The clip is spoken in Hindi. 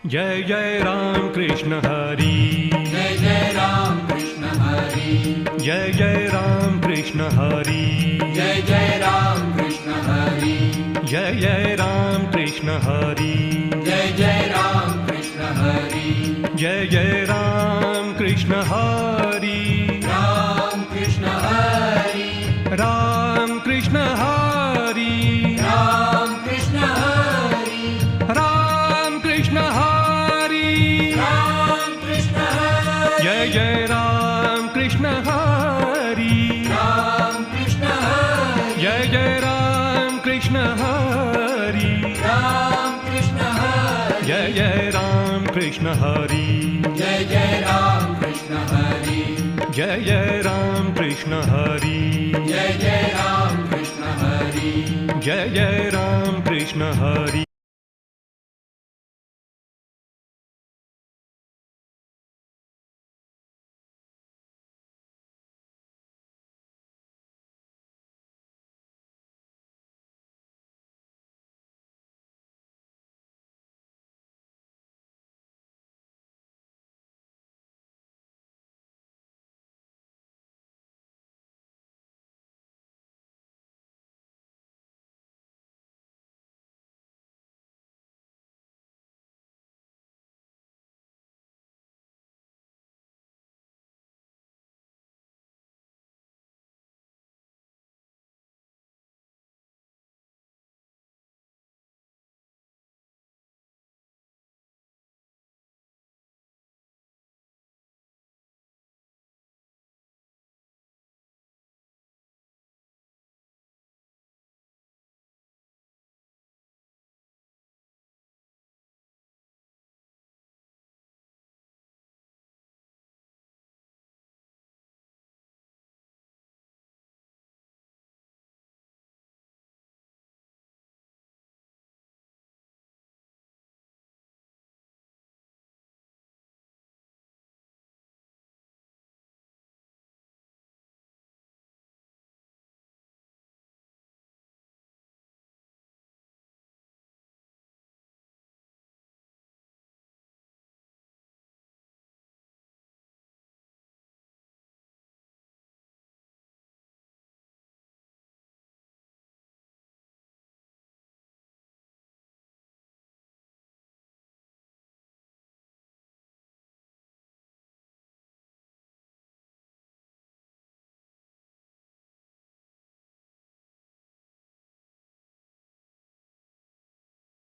जय जय राम कृष्ण हरि। जय जय राम कृष्ण हरि। जय जय राम कृष्ण हरि। जय जय राम कृष्ण हरि। जय जय राम कृष्ण हरि। जय जय राम कृष्ण हरि। जय जय राम कृष्ण हरि। राम कृष्ण हरि। राम कृष्ण हरि। राम कृष्ण हरि। राम कृष्ण हरि। राम कृष्ण हरि। जय जय राम कृष्ण हरि। राम कृष्ण हरि। जय जय राम कृष्ण हरि। राम कृष्ण हरि। जय जय राम कृष्ण हरि। जय जय राम कृष्ण हरि। जय जय राम कृष्ण हरि। जय जय राम कृष्ण हरि। जय जय राम कृष्ण हरि।